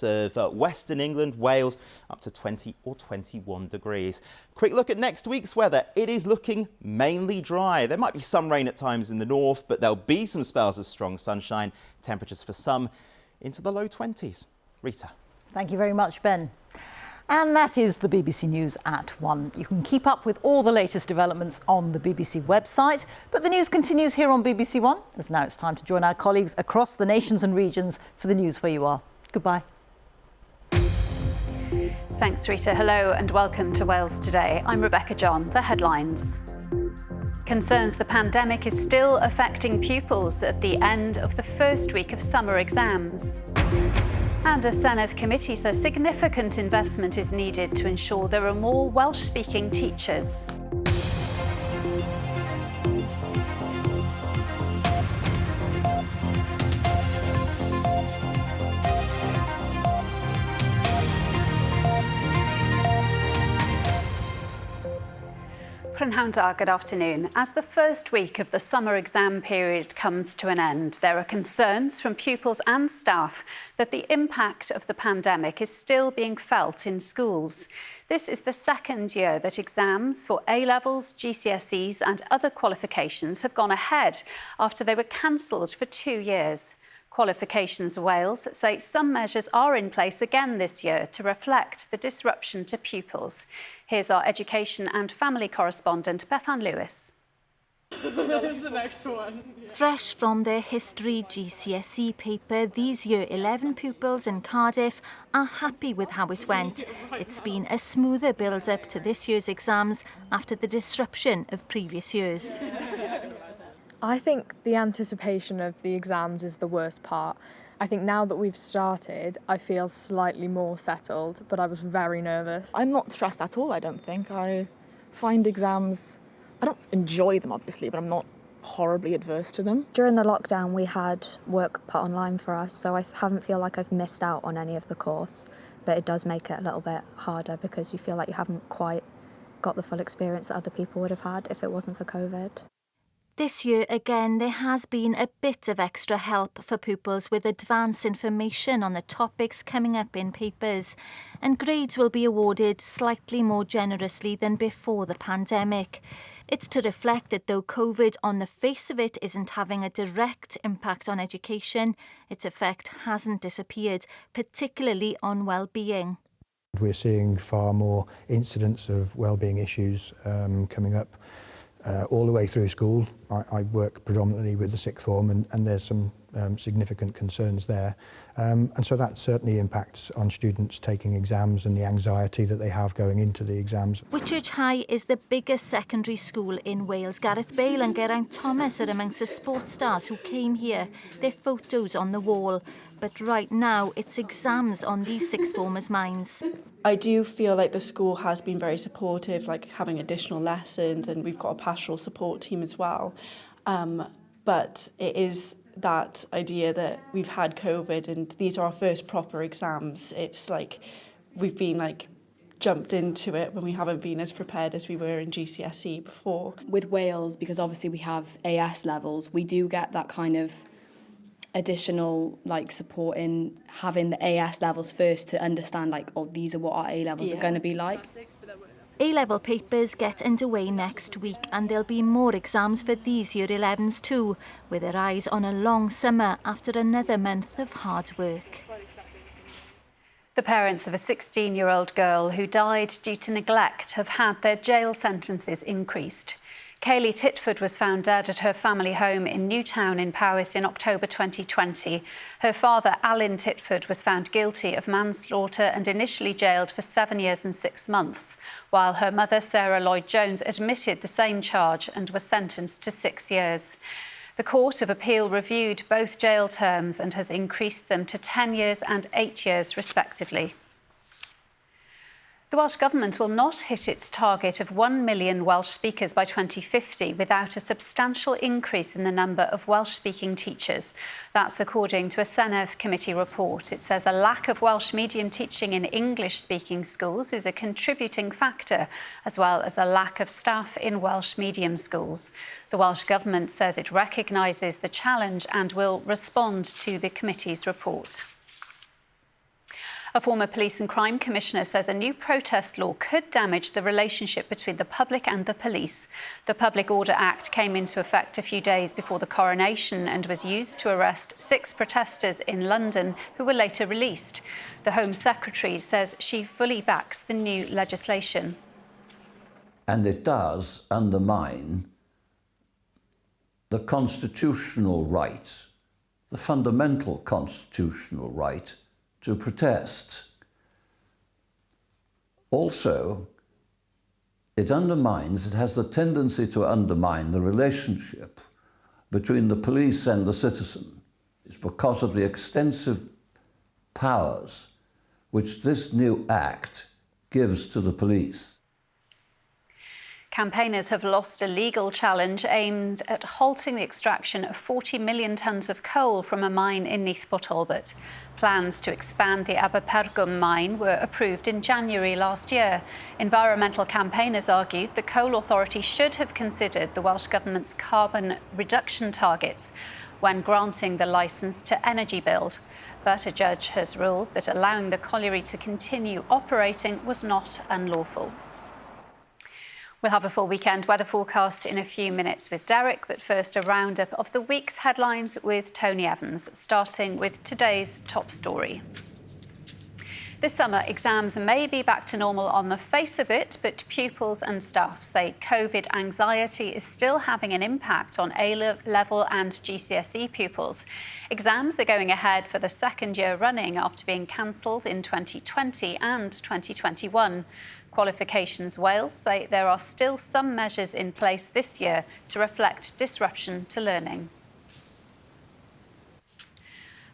of Western England, Wales, up to 20 or 21 degrees. Quick look at next week's weather. It is looking mainly dry. There might be some rain at times in the north, but there'll be some spells of strong sunshine. Temperatures for some into the low 20s. Rita. Thank you very much, Ben. And that is the BBC News at 1. You can keep up with all the latest developments on the BBC website, but the news continues here on BBC One, as now it's time to join our colleagues across the nations and regions for the news where you are. Goodbye. Thanks, Rita. Hello and welcome to Wales Today. I'm Rebecca John. The headlines. Concerns the pandemic is still affecting pupils at the end of the first week of summer exams. And a Senedd committee says significant investment is needed to ensure there are more Welsh-speaking teachers. Prynhawn da, good afternoon. As the first week of the summer exam period comes to an end, there are concerns from pupils and staff that the impact of the pandemic is still being felt in schools. This is the second year that exams for A-levels, GCSEs and other qualifications have gone ahead after they were cancelled for 2 years. Qualifications Wales say some measures are in place again this year to reflect the disruption to pupils. Here's our education and family correspondent, Bethan Lewis. Here's the next one. Fresh from their history GCSE paper, these Year 11 pupils in Cardiff are happy with how it went. It's been a smoother build-up to this year's exams after the disruption of previous years. I think the anticipation of the exams is the worst part. I think now that we've started, I feel slightly more settled, but I was very nervous. I'm not stressed at all, I don't think. I find exams, I don't enjoy them obviously, but I'm not horribly adverse to them. During the lockdown, we had work put online for us, so I haven't feel like I've missed out on any of the course, but it does make it a little bit harder because you feel like you haven't quite got the full experience that other people would have had if it wasn't for COVID. This year, again, there has been a bit of extra help for pupils with advanced information on the topics coming up in papers, and grades will be awarded slightly more generously than before the pandemic. It's to reflect that though COVID on the face of it isn't having a direct impact on education, its effect hasn't disappeared, particularly on well-being. We're seeing far more incidents of well-being issues coming up. All the way through school. I work predominantly with the sixth form and there's some significant concerns there. And so that certainly impacts on students taking exams and the anxiety that they have going into the exams. Whitchurch High is the biggest secondary school in Wales. Gareth Bale and Geraint Thomas are amongst the sports stars who came here. Their photos on the wall. But right now, it's exams on these sixth formers' minds. I do feel like the school has been very supportive, like having additional lessons, and we've got a pastoral support team as well. But it is that idea that we've had COVID and these are our first proper exams. It's like we've been jumped into it when we haven't been as prepared as we were in GCSE before. With Wales, because obviously we have AS levels, we do get that kind of additional support in having the AS levels first to understand these are what our A levels are going to be like. A-level papers get underway next week and there'll be more exams for these Year 11s too, with their eyes on a long summer after another month of hard work. The parents of a 16-year-old girl who died due to neglect have had their jail sentences increased. Kaylee Titford was found dead at her family home in Newtown in Powys in October 2020. Her father, Alan Titford, was found guilty of manslaughter and initially jailed for 7 years and 6 months, while her mother, Sarah Lloyd-Jones, admitted the same charge and was sentenced to 6 years. The Court of Appeal reviewed both jail terms and has increased them to 10 years and 8 years, respectively. The Welsh Government will not hit its target of 1 million Welsh speakers by 2050 without a substantial increase in the number of Welsh-speaking teachers. That's according to a Senedd committee report. It says a lack of Welsh medium teaching in English-speaking schools is a contributing factor, as well as a lack of staff in Welsh medium schools. The Welsh Government says it recognises the challenge and will respond to the committee's report. A former police and crime commissioner says a new protest law could damage the relationship between the public and the police. The Public Order Act came into effect a few days before the coronation and was used to arrest 6 protesters in London who were later released. The Home Secretary says she fully backs the new legislation. And it does undermine the constitutional right, the fundamental constitutional right to protest. Also, it has the tendency to undermine the relationship between the police and the citizen. It's because of the extensive powers which this new act gives to the police. Campaigners have lost a legal challenge aimed at halting the extraction of 40 million tonnes of coal from a mine in Neath Port Talbot. Plans to expand the Aberpergwm mine were approved in January last year. Environmental campaigners argued the Coal Authority should have considered the Welsh Government's carbon reduction targets when granting the licence to Energy Build. But a judge has ruled that allowing the colliery to continue operating was not unlawful. We'll have a full weekend weather forecast in a few minutes with Derek, but first a roundup of the week's headlines with Tony Evans, starting with today's top story. This summer, exams may be back to normal on the face of it, but pupils and staff say COVID anxiety is still having an impact on A-level and GCSE pupils. Exams are going ahead for the second year running after being cancelled in 2020 and 2021. Qualifications Wales say there are still some measures in place this year to reflect disruption to learning.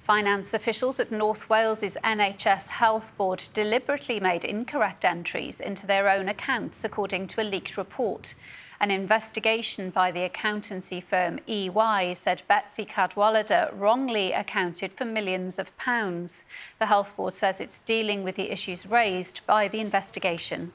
Finance officials at North Wales's NHS Health Board deliberately made incorrect entries into their own accounts, according to a leaked report. An investigation by the accountancy firm EY said Betsy Cadwallader wrongly accounted for millions of pounds. The Health Board says it's dealing with the issues raised by the investigation.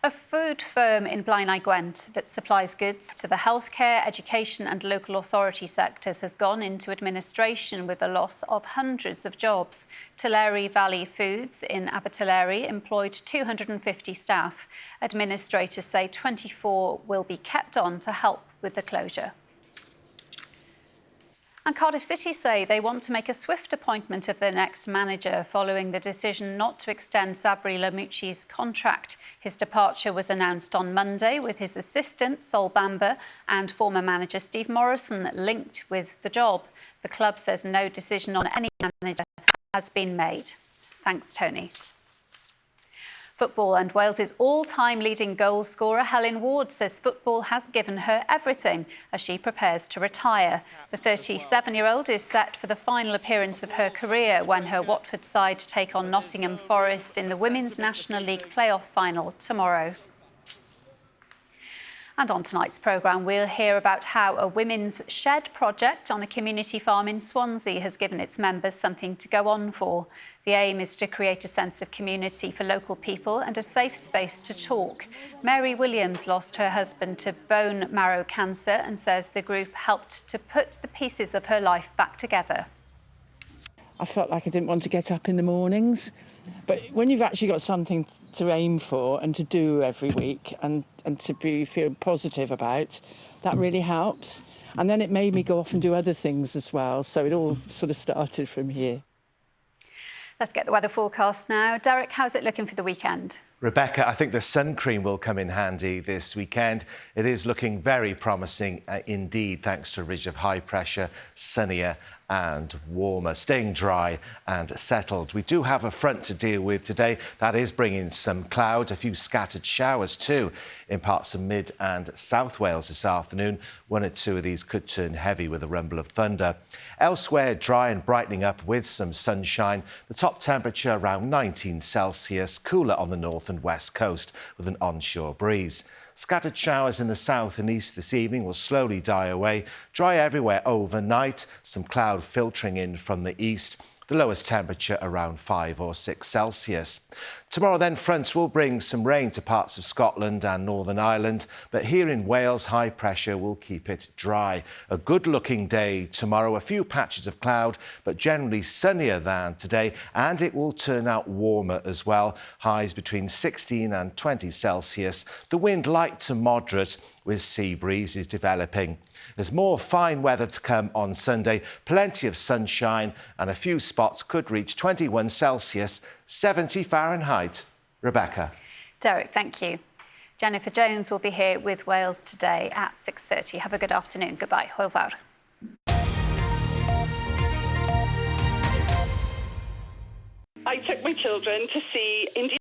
A food firm in Blaenau Gwent that supplies goods to the healthcare, education and local authority sectors has gone into administration with the loss of hundreds of jobs. Tulare Valley Foods in Abertillery employed 250 staff. Administrators say 24 will be kept on to help with the closure. And Cardiff City say they want to make a swift appointment of their next manager following the decision not to extend Sabri Lamucci's contract. His departure was announced on Monday, with his assistant, Sol Bamba, and former manager Steve Morrison linked with the job. The club says no decision on any manager has been made. Thanks, Tony. Football, and Wales's all-time leading goal scorer Helen Ward says football has given her everything as she prepares to retire. The 37-year-old is set for the final appearance of her career when her Watford side take on Nottingham Forest in the Women's National League playoff final tomorrow. And on tonight's programme, we'll hear about how a women's shed project on a community farm in Swansea has given its members something to go on for. The aim is to create a sense of community for local people and a safe space to talk. Mary Williams lost her husband to bone marrow cancer and says the group helped to put the pieces of her life back together. I felt like I didn't want to get up in the mornings. But when you've actually got something to aim for and to do every week and to feel positive about, that really helps. And then it made me go off and do other things as well. So it all sort of started from here. Let's get the weather forecast now. Derek, how's it looking for the weekend? Rebecca, I think the sun cream will come in handy this weekend. It is looking very promising indeed, thanks to a ridge of high pressure, sunnier and warmer, staying dry and settled. We do have a front to deal with today. That is bringing some cloud, a few scattered showers too in parts of mid and south Wales this afternoon. One or two of these could turn heavy with a rumble of thunder. Elsewhere, dry and brightening up with some sunshine. The top temperature around 19 Celsius, cooler on the north and west coast with an onshore breeze. Scattered showers in the south and east this evening will slowly die away. Dry everywhere overnight, some cloud filtering in from the east. the lowest temperature around 5 or 6 Celsius. Tomorrow then, fronts will bring some rain to parts of Scotland and Northern Ireland, but here in Wales, high pressure will keep it dry. A good-looking day tomorrow, a few patches of cloud, but generally sunnier than today, and it will turn out warmer as well. Highs between 16 and 20 Celsius. The wind light to moderate, with sea breezes developing. There's more fine weather to come on Sunday, plenty of sunshine, and a few spots could reach 21 Celsius, 70 Fahrenheit. Rebecca. Derek, thank you. Jennifer Jones will be here with Wales Today at 6:30. Have a good afternoon. Goodbye. Hwyl fawr. I took my children to see India.